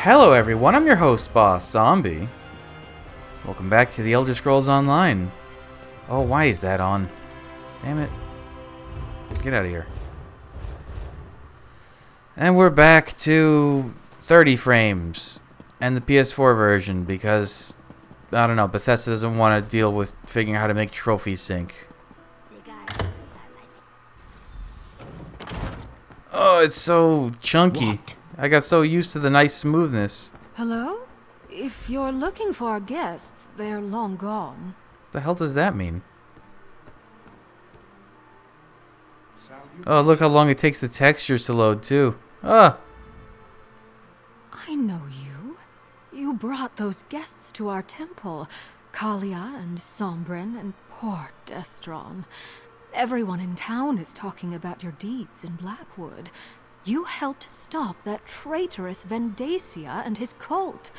Hello everyone, I'm your host, Boss Zombie. Welcome back to the Elder Scrolls Online. Oh, why is that on? Damn it. Get out of here. And we're back to 30 frames and the PS4 version because, I don't know, Bethesda doesn't want to deal with figuring out how to make trophies sync. Oh, it's so chunky. What? I got so used to the nice smoothness. Hello? If you're looking for our guests, they're long gone. What the hell does that mean? Oh, look how long it takes the textures to load, too. Ah! I know you. You brought those guests to our temple. Kalia and Sombrin and poor Destron. Everyone in town is talking about your deeds in Blackwood. You helped stop that traitorous Vendacia and his cult.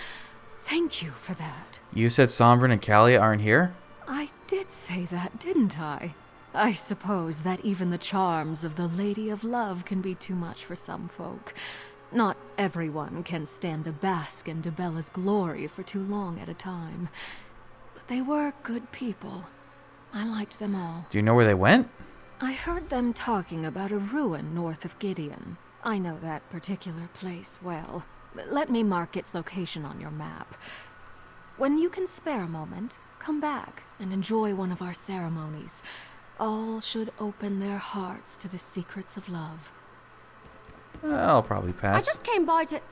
Thank you for that. You said Sombrin and Kalia aren't here? I did say that, didn't I? I suppose that even the charms of the Lady of Love can be too much for some folk. Not everyone can stand to bask in Debella's glory for too long at a time. But they were good people. I liked them all. Do you know where they went? I heard them talking about a ruin north of Gideon. I know that particular place well. Let me mark its location on your map. When you can spare a moment, come back and enjoy one of our ceremonies. All should open their hearts to the secrets of love. I'll probably pass. I just came by to...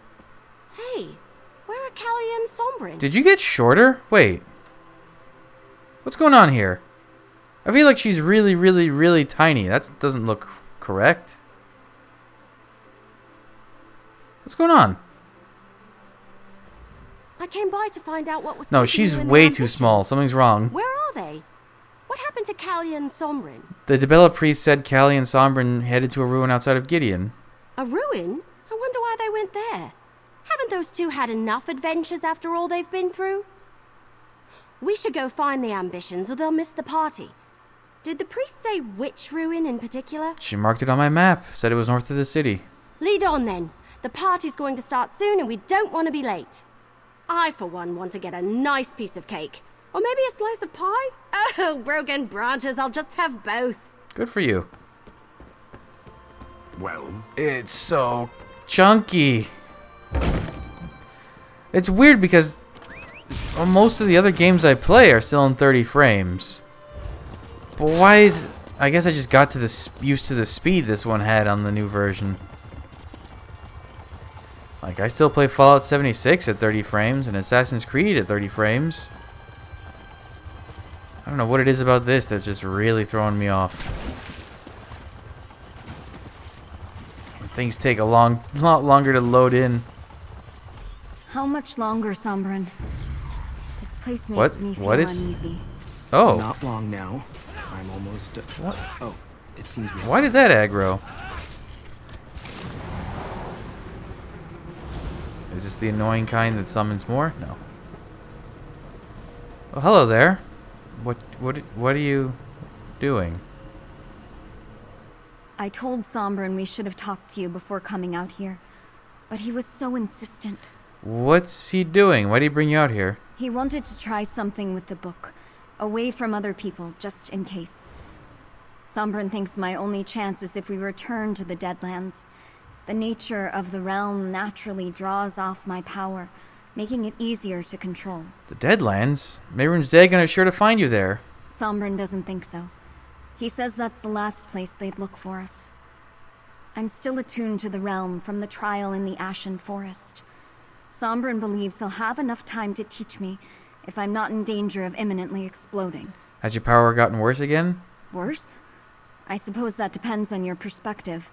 Hey, where are Callie and Sombrin? Did you get shorter? Wait. What's going on here? I feel like she's really, really, really tiny. That doesn't look correct. What's going on? I came by to find out what was... No, keeping she's you in way their too ambitions. small. Something's wrong. Where are they? What happened to Callie and Sombrin? The Debella priest said Callie and Sombrin headed to a ruin outside of Gideon. A ruin? I wonder why they went there. Haven't those two had enough adventures after all they've been through? We should go find the ambitions or they'll miss the party. Did the priest say which ruin in particular? She marked it on my map. Said it was north of the city. Lead on then. The party's going to start soon and we don't want to be late. I, for one, want to get a nice piece of cake. Or maybe a slice of pie? Oh, broken branches, I'll just have both. Good for you. Well, It's so chunky. It's weird because most of the other games I play are still in 30 frames. But why is... I guess I just got to used to the speed this one had on the new version. Like, I still play Fallout 76 at 30 frames and Assassin's Creed at 30 frames. I don't know what it is about this that's just really throwing me off. Things take a lot longer to load in. How much longer, Sombrin? This place makes me feel What is... uneasy. Oh. Not long now. I'm almost... What? Oh, it seems... Why did that aggro? Is this the annoying kind that summons more? No. Oh, hello there. What are you doing? I told Sombrin we should have talked to you before coming out here, but he was so insistent. What's he doing? Why did he bring you out here? He wanted to try something with the book, away from other people, just in case. Sombrin thinks my only chance is if we return to the Deadlands. The nature of the realm naturally draws off my power, making it easier to control. The Deadlands? Mehrunes Dagon is sure to find you there. Sombrin doesn't think so. He says that's the last place they'd look for us. I'm still attuned to the realm from the trial in the Ashen Forest. Sombrin believes he'll have enough time to teach me if I'm not in danger of imminently exploding. Has your power gotten worse again? Worse? I suppose that depends on your perspective.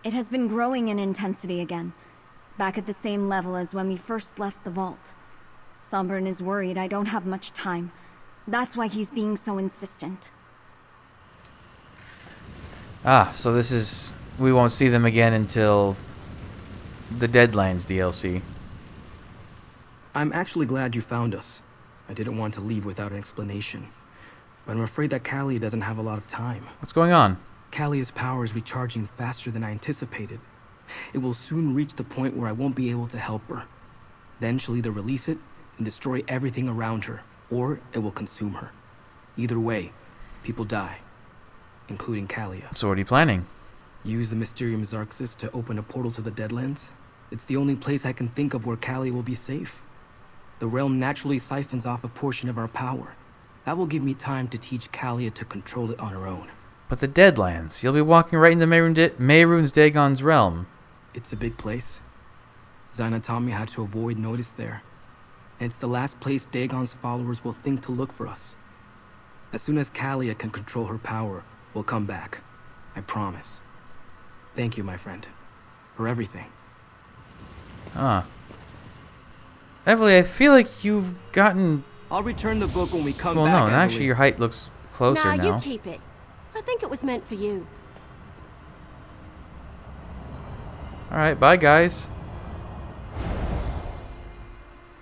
It has been growing in intensity again, back at the same level as when we first left the vault. Sombrin is worried I don't have much time. That's why he's being so insistent. Ah, so this is... We won't see them again until... the Deadlands DLC. I'm actually glad you found us. I didn't want to leave without an explanation. But I'm afraid that Callie doesn't have a lot of time. What's going on? Callie's power is recharging faster than I anticipated. It will soon reach the point where I won't be able to help her. Then she'll either release it and destroy everything around her, or it will consume her. Either way, people die, including Kalia. So what are you planning? Use the Mysterium Xarxis to open a portal to the Deadlands? It's the only place I can think of where Kalia will be safe. The realm naturally siphons off a portion of our power. That will give me time to teach Kalia to control it on her own. But the Deadlands. You'll be walking right into Mehrunes Dagon's realm. It's a big place. Zainatami had to avoid notice there. And it's the last place Dagon's followers will think to look for us. As soon as Kalia can control her power, we'll come back. I promise. Thank you, my friend. For everything. Ah. Evely, I feel like you've gotten... I'll return the book when we come well, back. no, Emily. actually your height looks closer now. You keep it. I think it was meant for you. Alright, bye guys.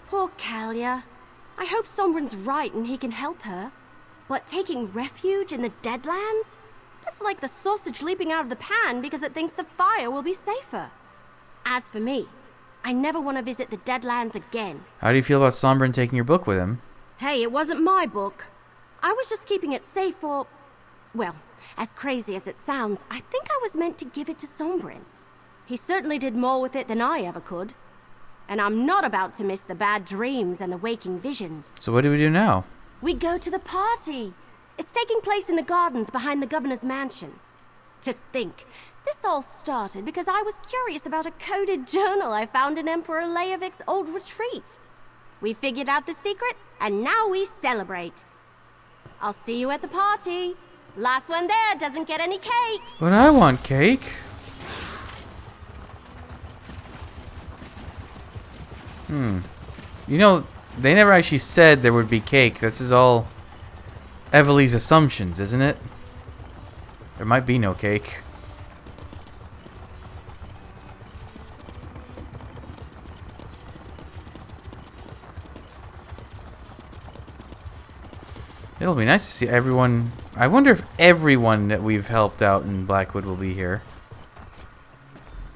Poor Kalia. I hope Sombren's right and he can help her. But taking refuge in the Deadlands? That's like the sausage leaping out of the pan because it thinks the fire will be safer. As for me, I never want to visit the Deadlands again. How do you feel about Sombren taking your book with him? Hey, it wasn't my book. I was just keeping it safe for... Well, as crazy as it sounds, I think I was meant to give it to Sombren. He certainly did more with it than I ever could. And I'm not about to miss the bad dreams and the waking visions. So what do we do now? We go to the party. It's taking place in the gardens behind the governor's mansion. To think, this all started because I was curious about a coded journal I found in Emperor Leovik's old retreat. We figured out the secret, and now we celebrate. I'll see you at the party. Last one there doesn't get any cake. But I want cake. You know, they never actually said there would be cake. This is all Evely's assumptions, isn't it? There might be no cake. It'll be nice to see everyone. I wonder if everyone that we've helped out in Blackwood will be here.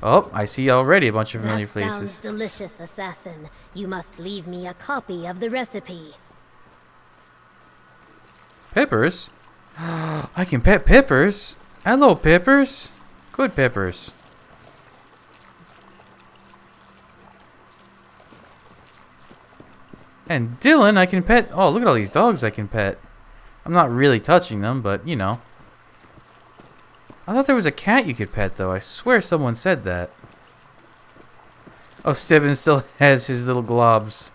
Oh, I see already a bunch of familiar faces. Sounds delicious, assassin. You must leave me a copy of the recipe. Pippers? I can pet Pippers. Hello, Pippers. Good Pippers. And Dylan, I can pet. Oh, look at all these dogs I can pet. I'm not really touching them, but, you know. I thought there was a cat you could pet, though. I swear someone said that. Oh, Steven still has his little globs.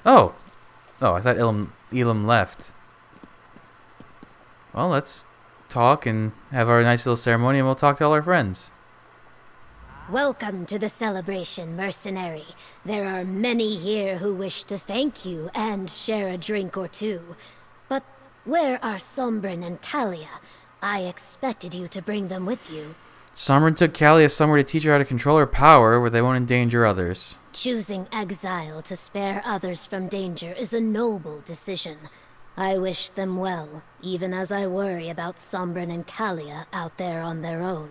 Oh. Oh, I thought Elam left. Well, let's talk and have our nice little ceremony, and we'll talk to all our friends. Welcome to the celebration, mercenary. There are many here who wish to thank you and share a drink or two. But where are Sombren and Kalia? I expected you to bring them with you. Sombren took Kalia somewhere to teach her how to control her power where they won't endanger others. Choosing exile to spare others from danger is a noble decision. I wish them well, even as I worry about Sombren and Kalia out there on their own.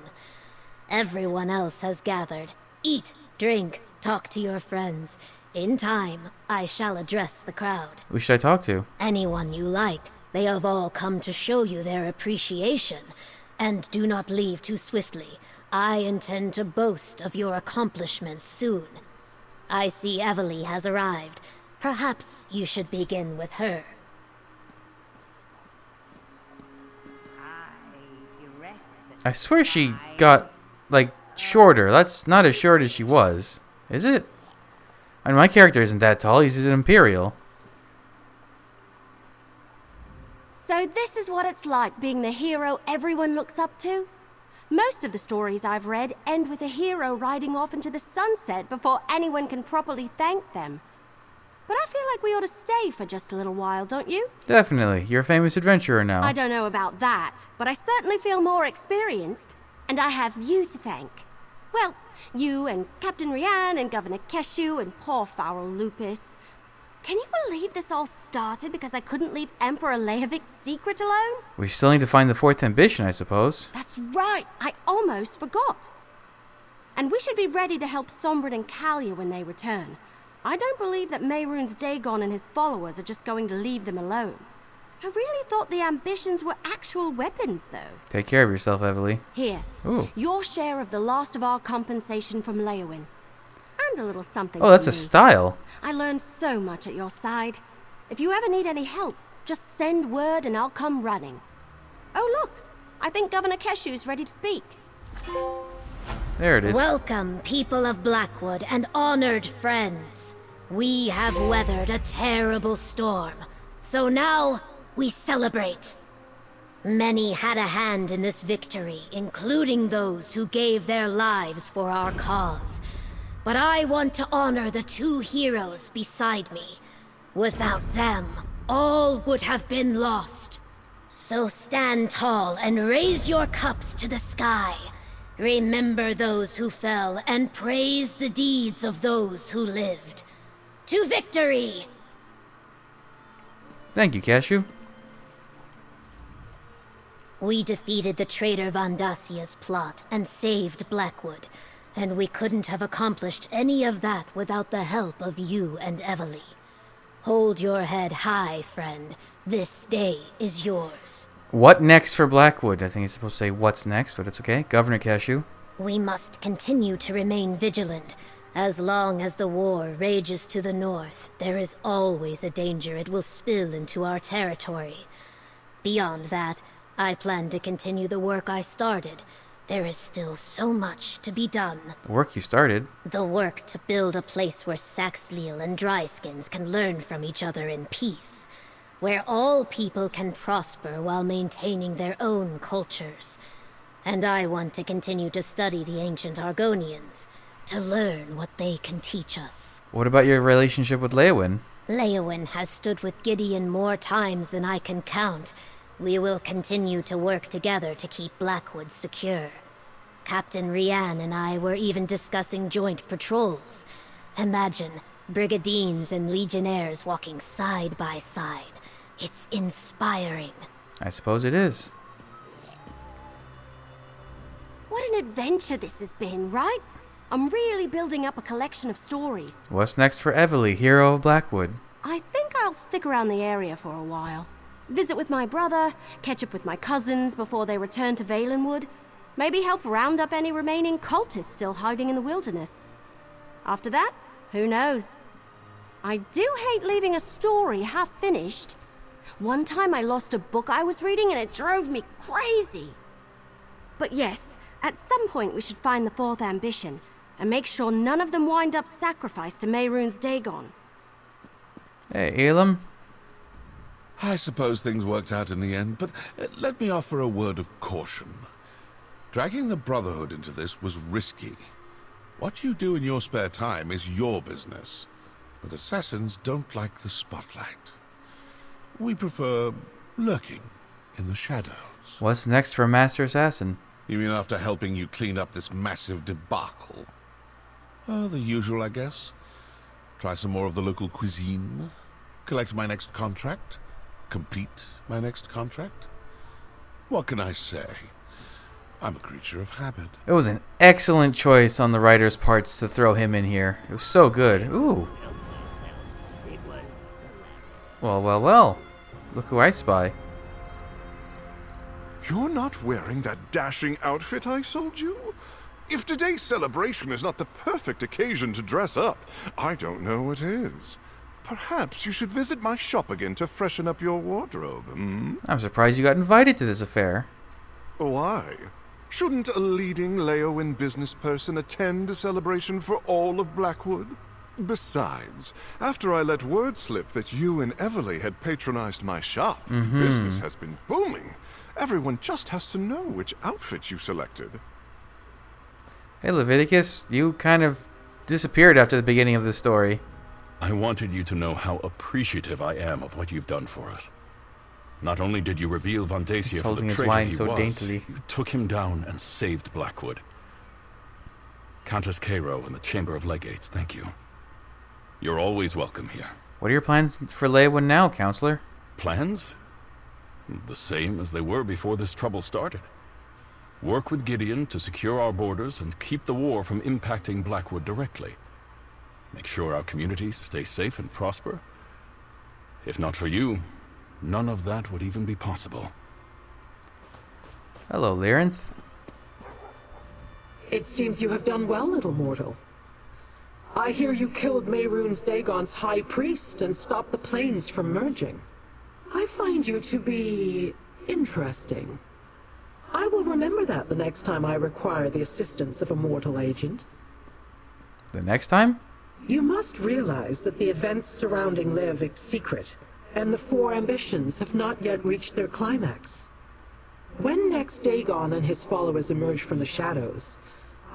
Everyone else has gathered. Eat, drink, talk to your friends. In time, I shall address the crowd. Who should I talk to? Anyone you like. They have all come to show you their appreciation. And do not leave too swiftly. I intend to boast of your accomplishments soon. I see Evely has arrived. Perhaps you should begin with her. I swear she got, like, shorter. That's not as short as she was. Is it? I mean, my character isn't that tall. He's an Imperial. So this is what it's like being the hero everyone looks up to? Most of the stories I've read end with a hero riding off into the sunset before anyone can properly thank them. But I feel like we ought to stay for just a little while, don't you? Definitely. You're a famous adventurer now. I don't know about that, but I certainly feel more experienced. And I have you to thank. Well, you and Captain Rian and Governor Keshu and poor Farrell Lupus. Can you believe this all started because I couldn't leave Emperor Leovik's secret alone? We still need to find the fourth ambition, I suppose. That's right, I almost forgot. And we should be ready to help Sombren and Kalia when they return. I don't believe that Mehrunes Dagon and his followers are just going to leave them alone. I really thought the ambitions were actual weapons, though. Take care of yourself, Evely. Here, Ooh. your share of the last of our compensation from Leowin. And a little something Oh, that's from a me. style. I learned so much at your side. If you ever need any help, just send word and I'll come running. Oh, look. I think Governor Keshu's ready to speak. There it is. Welcome, people of Blackwood and honored friends. We have weathered a terrible storm, so now we celebrate. Many had a hand in this victory, including those who gave their lives for our cause. But I want to honor the two heroes beside me. Without them, all would have been lost. So stand tall and raise your cups to the sky. Remember those who fell and praise the deeds of those who lived. To victory! Thank you, Cashew. We defeated the traitor Vandasia's plot and saved Blackwood, and we couldn't have accomplished any of that without the help of you and Evely. Hold your head high, friend. This day is yours. What next for Blackwood? I think it's supposed to say what's next, but it's okay. Governor Cashew. We must continue to remain vigilant. As long as the war rages to the north, there is always a danger it will spill into our territory. Beyond that, I plan to continue the work I started. There is still so much to be done. The work you started. The work to build a place where Saxhleel and Dryskins can learn from each other in peace. Where all people can prosper while maintaining their own cultures. And I want to continue to study the ancient Argonians, to learn what they can teach us. What about your relationship with Leowin? Leowin has stood with Gideon more times than I can count. We will continue to work together to keep Blackwood secure. Captain Rian and I were even discussing joint patrols. Imagine brigandines and legionnaires walking side by side. It's inspiring. I suppose it is. What an adventure this has been, right? I'm really building up a collection of stories. What's next for Evely, hero of Blackwood? I think I'll stick around the area for a while. Visit with my brother, catch up with my cousins before they return to Valenwood. Maybe help round up any remaining cultists still hiding in the wilderness. After that, who knows? I do hate leaving a story half-finished. One time I lost a book I was reading and it drove me crazy. But yes, at some point we should find the fourth ambition and make sure none of them wind up sacrificed to Mehrunes Dagon. Hey, Elam. I suppose things worked out in the end, but let me offer a word of caution. Dragging the Brotherhood into this was risky. What you do in your spare time is your business, but assassins don't like the spotlight. We prefer lurking in the shadows. What's next for Master Assassin? You mean after helping you clean up this massive debacle? Oh, the usual, I guess. Try some more of the local cuisine. Collect my next contract. Complete my next contract. What can I say? I'm a creature of habit. It was an excellent choice on the writer's parts to throw him in here. It was so good. Ooh. Well, well, well. Look who I spy. You're not wearing that dashing outfit I sold you? If today's celebration is not the perfect occasion to dress up, I don't know what is. Perhaps you should visit my shop again to freshen up your wardrobe, hmm? I'm surprised you got invited to this affair. Why? Shouldn't a leading Leowin business person attend a celebration for all of Blackwood? Besides, after I let word slip that you and Evely had patronized my shop, business has been booming. Everyone just has to know which outfit you selected. Hey, Leviticus, you kind of disappeared after the beginning of the story. I wanted you to know how appreciative I am of what you've done for us. Not only did you reveal Vandacia He's for holding the his traitor wine he so was, daintily. you took him down and saved Blackwood. Countess Cairo and the Chamber of Legates, thank you. You're always welcome here. What are your plans for Leowin now, Counselor? Plans? The same as they were before this trouble started. Work with Gideon to secure our borders and keep the war from impacting Blackwood directly. Make sure our communities stay safe and prosper. If not for you, none of that would even be possible. Hello, Lyrinth. It seems you have done well, little mortal. I hear you killed Mehrunes Dagon's high priest and stopped the planes from merging. I find you to be interesting. I will remember that the next time I require the assistance of a mortal agent. The next time? You must realize that the events surrounding Liv are secret, and the four ambitions have not yet reached their climax. When next Dagon and his followers emerge from the shadows,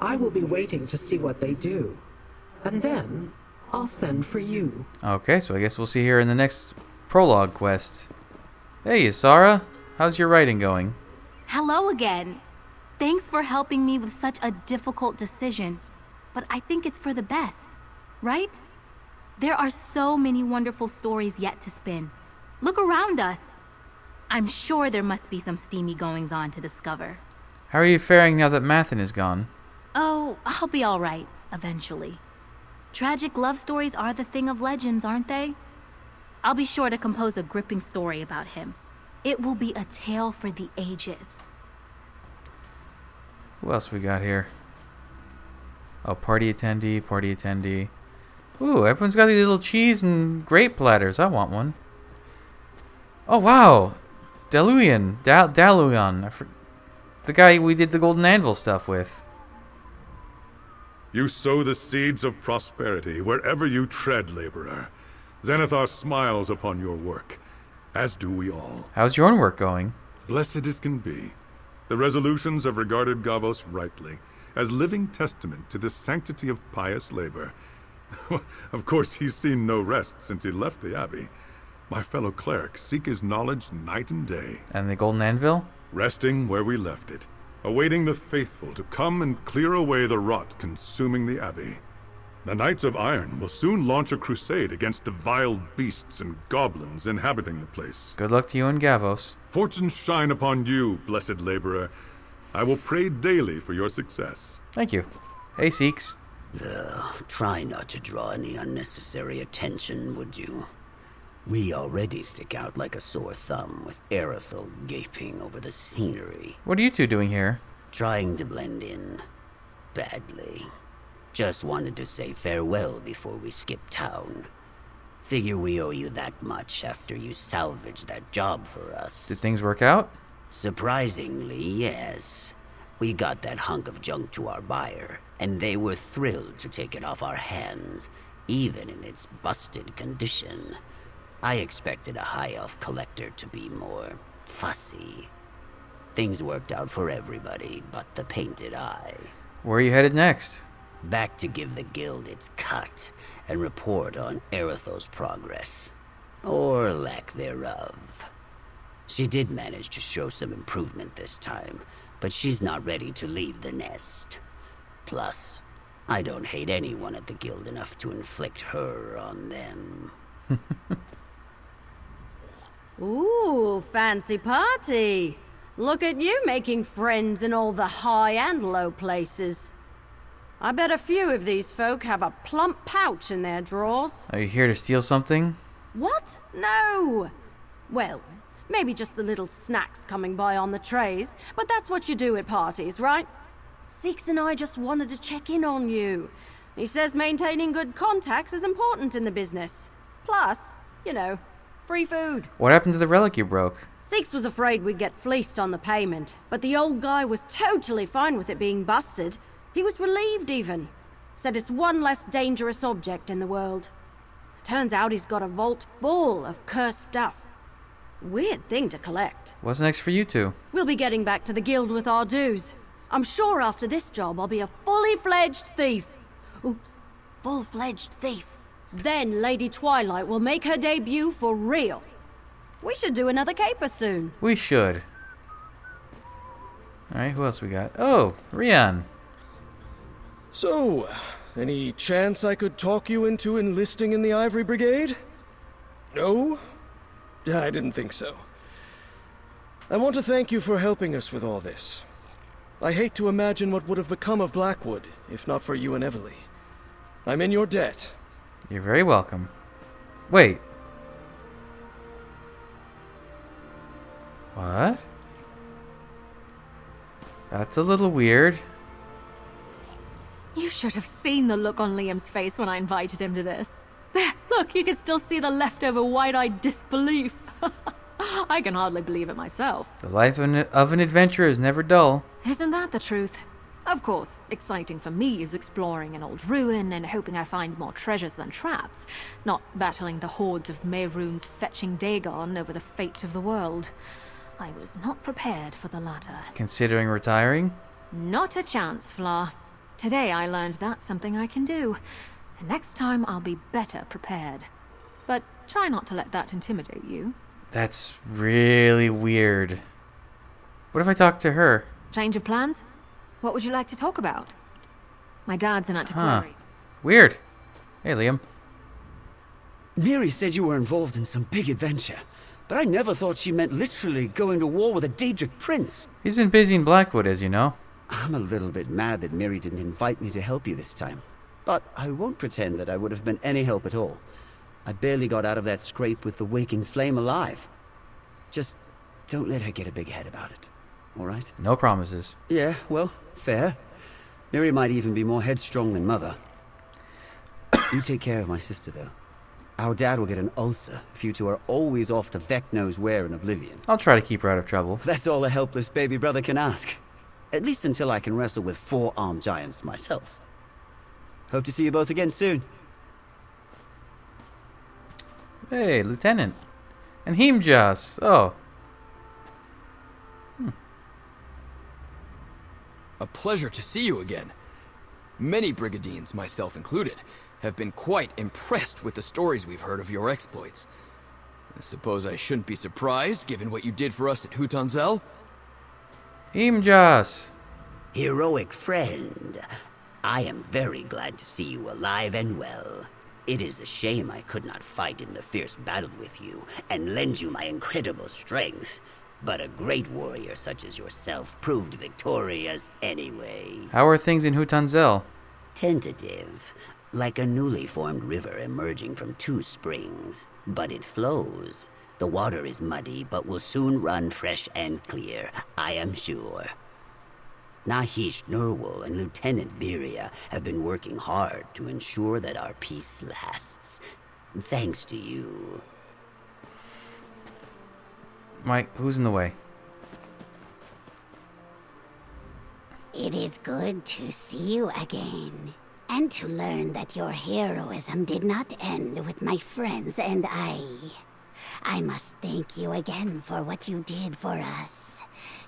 I will be waiting to see what they do. And then, I'll send for you. Okay, so I guess we'll see here in the next prologue quest. Hey, Isara. How's your writing going? Hello again. Thanks for helping me with such a difficult decision. But I think it's for the best, right? There are so many wonderful stories yet to spin. Look around us. I'm sure there must be some steamy goings-on to discover. How are you faring now that Mathen is gone? Oh, I'll be all right, eventually. Tragic love stories are the thing of legends, aren't they? I'll be sure to compose a gripping story about him. It will be a tale for the ages. Who else we got here? Oh, party attendee, party attendee. Ooh, everyone's got these little cheese and grape platters. I want one. Oh, wow. Daluyan. The guy we did the Golden Anvil stuff with. You sow the seeds of prosperity wherever you tread, laborer. Zenithar smiles upon your work, as do we all. How's your own work going? Blessed as can be. The resolutions have regarded Gavos rightly, as living testament to the sanctity of pious labor. Of course, he's seen no rest since he left the Abbey. My fellow clerics seek his knowledge night and day. And the Golden Anvil? Resting where we left it, awaiting the faithful to come and clear away the rot consuming the Abbey. The Knights of Iron will soon launch a crusade against the vile beasts and goblins inhabiting the place. Good luck to you and Gavos. Fortunes shine upon you, blessed laborer. I will pray daily for your success. Thank you. Hey, Seeks. Try not to draw any unnecessary attention, would you? We already stick out like a sore thumb with Erethel gaping over the scenery. What are you two doing here? Trying to blend in. Badly. Just wanted to say farewell before we skip town. Figure we owe you that much after you salvaged that job for us. Did things work out? Surprisingly, yes. We got that hunk of junk to our buyer, and they were thrilled to take it off our hands, even in its busted condition. I expected a high elf collector to be more fussy. Things worked out for everybody but the painted eye. Where are you headed next? Back to give the guild its cut and report on Erethel's progress. Or lack thereof. She did manage to show some improvement this time, but she's not ready to leave the nest. Plus, I don't hate anyone at the guild enough to inflict her on them. Ooh, fancy party. Look at you making friends in all the high and low places. I bet a few of these folk have a plump pouch in their drawers. Are you here to steal something? What? No! Well, maybe just the little snacks coming by on the trays, but that's what you do at parties, right? Seeks and I just wanted to check in on you. He says maintaining good contacts is important in the business. Plus, you know, free food. What happened to the relic you broke? Seeks was afraid we'd get fleeced on the payment, but the old guy was totally fine with it being busted. He was relieved even. Said it's one less dangerous object in the world. Turns out he's got a vault full of cursed stuff. Weird thing to collect. What's next for you two? We'll be getting back to the guild with our dues. I'm sure after this job I'll be a fully fledged thief. Oops, full-fledged thief. Then Lady Twilight will make her debut for real. We should do another caper soon. We should. Alright, who else we got? Oh, Rian. So, any chance I could talk you into enlisting in the Ivory Brigade? No? I didn't think so. I want to thank you for helping us with all this. I hate to imagine what would have become of Blackwood, if not for you and Evely. I'm in your debt. You're very welcome. Wait. What? That's a little weird. You should have seen the look on Liam's face when I invited him to this. There, look, you can still see the leftover wide-eyed disbelief. I can hardly believe it myself. The life of an adventurer is never dull. Isn't that the truth? Of course, exciting for me is exploring an old ruin and hoping I find more treasures than traps, not battling the hordes of Mehrunes fetching Dagon over the fate of the world. I was not prepared for the latter. Considering retiring? Not a chance, Fla. Today I learned that's something I can do, and next time I'll be better prepared. But try not to let that intimidate you. That's really weird. What if I talk to her? Change of plans? What would you like to talk about? My dad's an antiquary. Weird. Hey, Liam. Miri said you were involved in some big adventure, but I never thought she meant literally going to war with a Daedric prince. He's been busy in Blackwood, as you know. I'm a little bit mad that Miri didn't invite me to help you this time, but I won't pretend that I would have been any help at all. I barely got out of that scrape with the waking flame alive. Just don't let her get a big head about it, all right? No promises. Yeah, well, fair. Miri might even be more headstrong than Mother. You take care of my sister, though. Our dad will get an ulcer if you two are always off to Vec knows where in Oblivion. I'll try to keep her out of trouble. That's all a helpless baby brother can ask. At least until I can wrestle with 4 armed giants myself. Hope to see you both again soon. Hey, Lieutenant. And Himjas. Oh. A pleasure to see you again. Many Brigadines, myself included, have been quite impressed with the stories we've heard of your exploits. I suppose I shouldn't be surprised, given what you did for us at Hutanzel. Himjas. Heroic friend, I am very glad to see you alive and well. It is a shame I could not fight in the fierce battle with you and lend you my incredible strength. But a great warrior such as yourself proved victorious anyway. How are things in Hutanzel? Tentative, like a newly formed river emerging from 2 springs. But it flows. The water is muddy, but will soon run fresh and clear, I am sure. Nahish Nurwal and Lieutenant Viria have been working hard to ensure that our peace lasts. Thanks to you. Mike, who's in the way? It is good to see you again, and to learn that your heroism did not end with my friends and I. I must thank you again for what you did for us.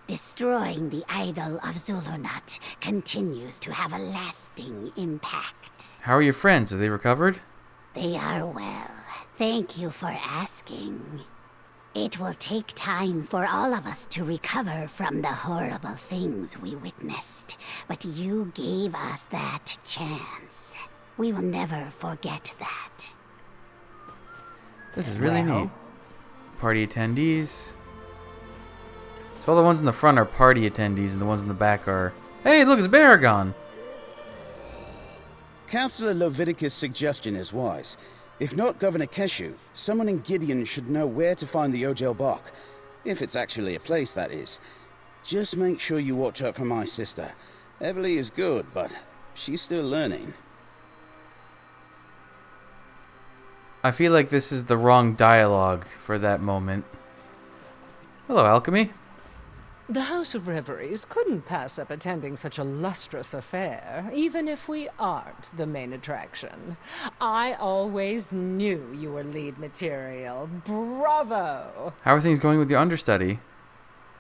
Destroying the idol of Zulunat continues to have a lasting impact. How are your friends? Are they recovered? They are well. Thank you for asking. It will take time for all of us to recover from the horrible things we witnessed, but you gave us that chance. We will never forget that. This is really neat. Party attendees. So all the ones in the front are party attendees, and the ones in the back are... Hey, look, it's Baragon! Councillor Leviticus' suggestion is wise. If not Governor Keshu, someone in Gideon should know where to find the Ojel Bok. If it's actually a place, that is. Just make sure you watch out for my sister. Evely is good, but she's still learning. I feel like this is the wrong dialogue for that moment. Hello, Alchemy. The House of Reveries couldn't pass up attending such a lustrous affair, even if we aren't the main attraction. I always knew you were lead material. Bravo! How are things going with your understudy?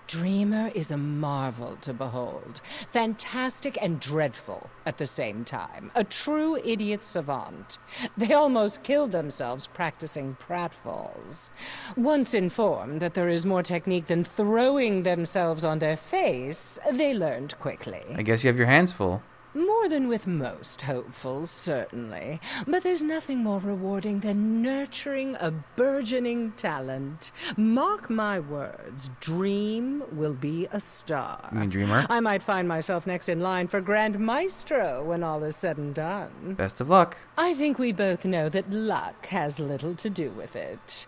Dreamer is a marvel to behold. Fantastic and dreadful at the same time. A true idiot savant. They almost killed themselves practicing pratfalls. Once informed that there is more technique than throwing themselves on their face, they learned quickly. I guess you have your hands full. More than with most hopefuls, certainly. But there's nothing more rewarding than nurturing a burgeoning talent. Mark my words, Dream will be a star. You mean Dreamer? I might find myself next in line for Grand Maestro when all is said and done. Best of luck. I think we both know that luck has little to do with it.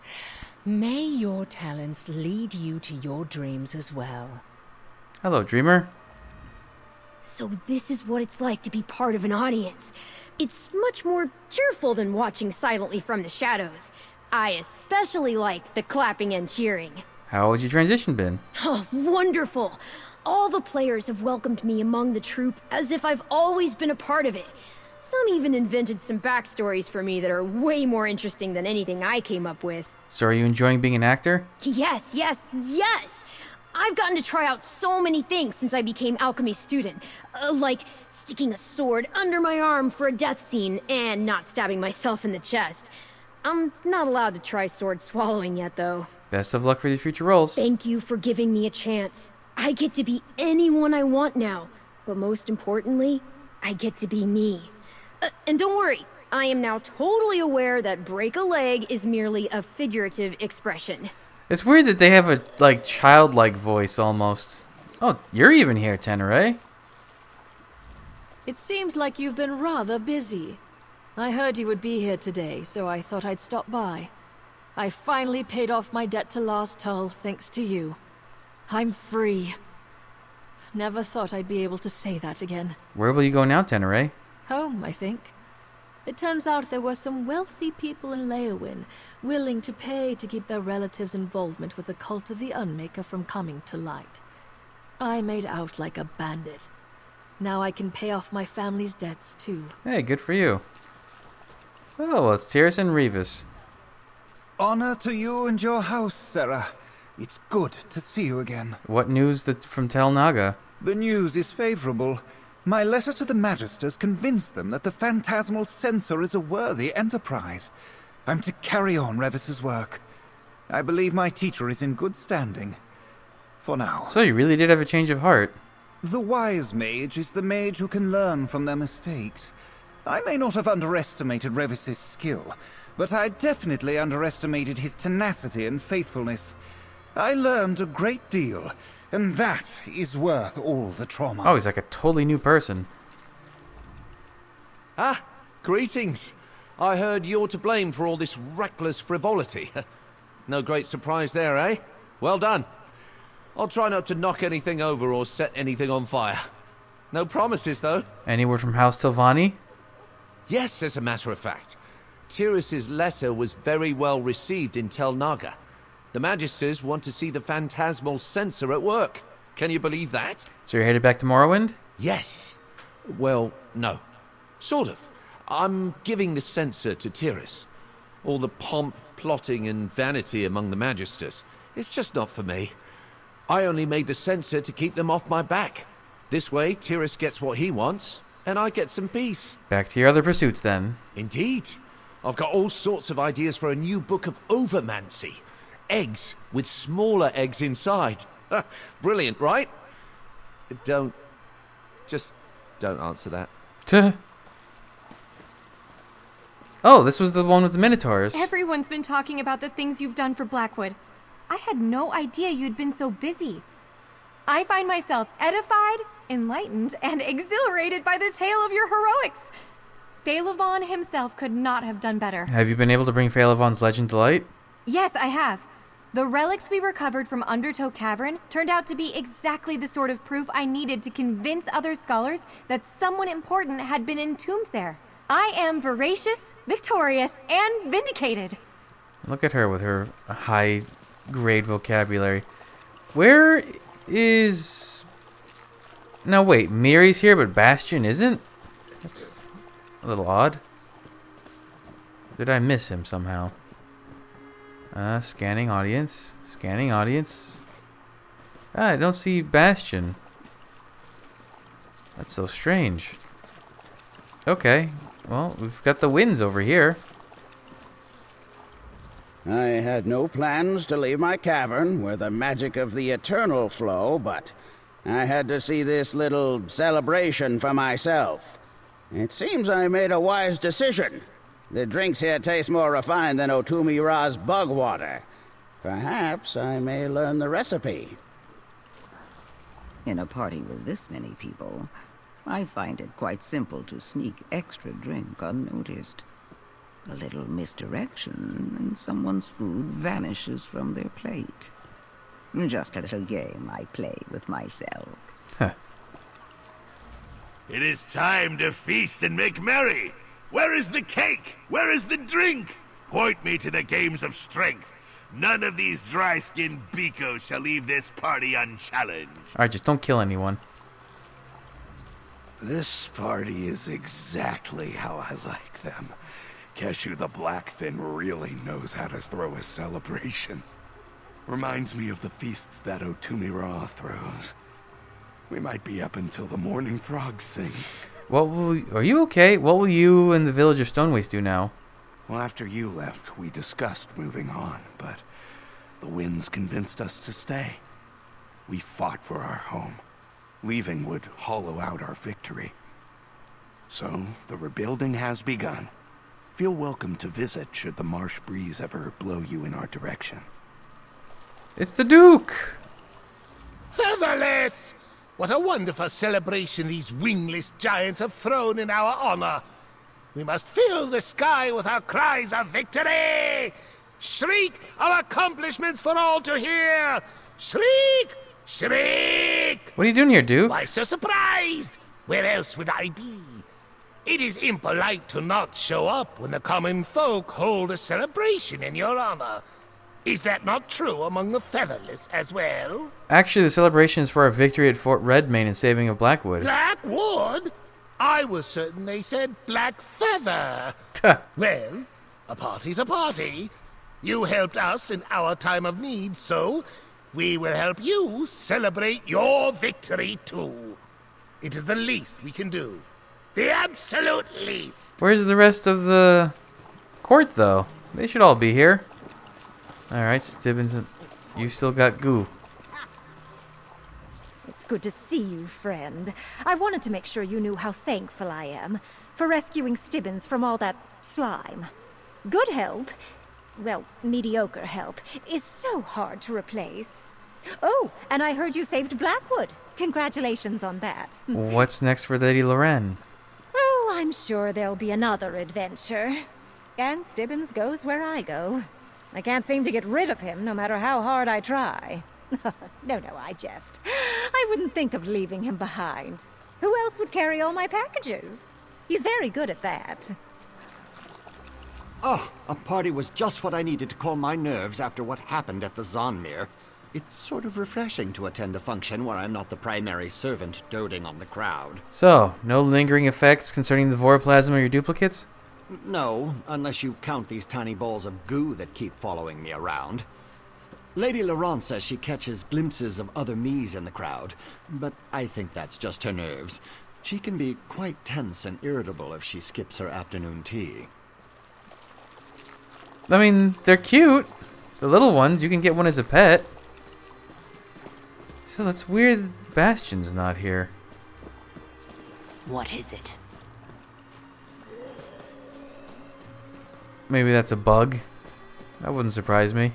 May your talents lead you to your dreams as well. Hello, Dreamer. So this is what it's like to be part of an audience. It's much more cheerful than watching silently from the shadows. I especially like the clapping and cheering. How has your transition been? Oh, wonderful! All the players have welcomed me among the troupe as if I've always been a part of it. Some even invented some backstories for me that are way more interesting than anything I came up with. So are you enjoying being an actor? Yes, yes, yes! I've gotten to try out so many things since I became Alchemy student. Like sticking a sword under my arm for a death scene and not stabbing myself in the chest. I'm not allowed to try sword swallowing yet, though. Best of luck for your future roles. Thank you for giving me a chance. I get to be anyone I want now. But most importantly, I get to be me. And don't worry, I am now totally aware that break a leg is merely a figurative expression. It's weird that they have a, like, childlike voice almost. Oh, you're even here, Tenere. It seems like you've been rather busy. I heard you would be here today, so I thought I'd stop by. I finally paid off my debt to Last Tull, thanks to you. I'm free. Never thought I'd be able to say that again. Where will you go now, Tenere? Home, I think. It turns out there were some wealthy people in Leowin willing to pay to keep their relatives' involvement with the cult of the Unmaker from coming to light. I made out like a bandit. Now I can pay off my family's debts, too. Hey, good for you. Oh, well, it's Tyrus and Revis. Honor to you and your house, Sarah. It's good to see you again. What news from Tel Naga? The news is favorable. My letter to the Magisters convinced them that the phantasmal censor is a worthy enterprise. I'm to carry on Revis's work. I believe my teacher is in good standing. For now. So you really did have a change of heart. The wise mage is the mage who can learn from their mistakes. I may not have underestimated Revis's skill, but I definitely underestimated his tenacity and faithfulness. I learned a great deal, and that is worth all the trauma. Oh, he's like a totally new person. Ah, greetings. I heard you're to blame for all this reckless frivolity. No great surprise there, eh? Well done. I'll try not to knock anything over or set anything on fire. No promises, though. Any word from House Tilvani? Yes, as a matter of fact. Tyrus's letter was very well received in Tel Naga. The Magisters want to see the phantasmal censor at work. Can you believe that? So you're headed back to Morrowind? Yes. Well, no. Sort of. I'm giving the censor to Tyrus. All the pomp, plotting, and vanity among the Magisters. It's just not for me. I only made the censor to keep them off my back. This way, Tyrus gets what he wants, and I get some peace. Back to your other pursuits, then. Indeed. I've got all sorts of ideas for a new book of overmancy. Eggs with smaller eggs inside. Brilliant, right? Just don't answer that. Oh, this was the one with the Minotaurs. Everyone's been talking about the things you've done for Blackwood. I had no idea you'd been so busy. I find myself edified, enlightened, and exhilarated by the tale of your heroics. Phaelivon himself could not have done better. Have you been able to bring Phaelivon's legend to light? Yes, I have. The relics we recovered from Undertow Cavern turned out to be exactly the sort of proof I needed to convince other scholars that someone important had been entombed there. I am voracious, victorious, and vindicated. Look at her with her high-grade vocabulary. Where is... Now wait, Miri's here, but Bastian isn't? That's a little odd. Did I miss him somehow? Scanning audience. Scanning audience. I don't see Bastian. That's so strange. Okay. Well, we've got the winds over here. I had no plans to leave my cavern where the magic of the eternal flow, but I had to see this little celebration for myself. It seems I made a wise decision. The drinks here taste more refined than Otumi Ra's bug water. Perhaps I may learn the recipe. In a party with this many people, I find it quite simple to sneak extra drink unnoticed. A little misdirection, and someone's food vanishes from their plate. Just a little game I play with myself. It is time to feast and make merry. Where is the cake? Where is the drink? Point me to the games of strength. None of these dry-skinned beakos shall leave this party unchallenged. Alright, just don't kill anyone. This party is exactly how I like them. Keshu the Blackfin really knows how to throw a celebration. Reminds me of the feasts that Otumi Ra throws. We might be up until the morning frogs sing. Are you okay? What will you and the village of Stoneways do now? Well, after you left, we discussed moving on, but the winds convinced us to stay. We fought for our home. Leaving would hollow out our victory. So, the rebuilding has begun. Feel welcome to visit should the marsh breeze ever blow you in our direction. It's the Duke! Featherless! What a wonderful celebration these wingless giants have thrown in our honor. We must fill the sky with our cries of victory! Shriek our accomplishments for all to hear! Shriek! Shriek! What are you doing here, Duke? Why so surprised? Where else would I be? It is impolite to not show up when the common folk hold a celebration in your honor. Is that not true among the featherless as well? Actually, the celebration is for our victory at Fort Redmane and saving of Blackwood. Blackwood? I was certain they said Black Feather. Well, a party's a party. You helped us in our time of need, so we will help you celebrate your victory too. It is the least we can do. The absolute least. Where's the rest of the court, though? They should all be here. Alright, Stibbins, you still got goo. It's good to see you, friend. I wanted to make sure you knew how thankful I am for rescuing Stibbins from all that slime. Good help, well, mediocre help, is so hard to replace. Oh, and I heard you saved Blackwood. Congratulations on that. What's next for Lady Loren? Oh, I'm sure there'll be another adventure. And Stibbins goes where I go. I can't seem to get rid of him, no matter how hard I try. No, I jest. I wouldn't think of leaving him behind. Who else would carry all my packages? He's very good at that. Oh, a party was just what I needed to calm my nerves after what happened at the Zonmir. It's sort of refreshing to attend a function where I'm not the primary servant doting on the crowd. So, no lingering effects concerning the voroplasm or your duplicates? No, unless you count these tiny balls of goo that keep following me around. Lady Laurent says she catches glimpses of other me's in the crowd, but I think that's just her nerves. She can be quite tense and irritable if she skips her afternoon tea. I mean, they're cute. The little ones, you can get one as a pet. So that's weird Bastian's not here. What is it? Maybe that's a bug. That wouldn't surprise me.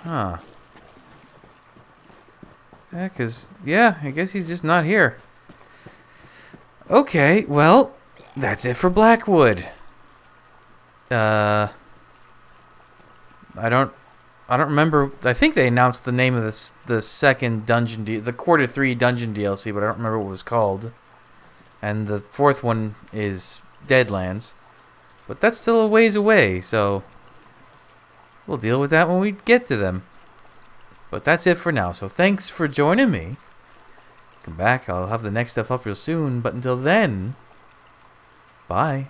Huh. Yeah, I guess he's just not here. Okay, well, that's it for Blackwood. I don't remember. I think they announced the name of the second dungeon, the Quarter 3 dungeon DLC, but I don't remember what it was called. And the fourth one is Deadlands, but that's still a ways away, so we'll deal with that when we get to them. But that's it for now. So thanks for joining me. Come back. I'll have the next stuff up real soon. But until then, bye.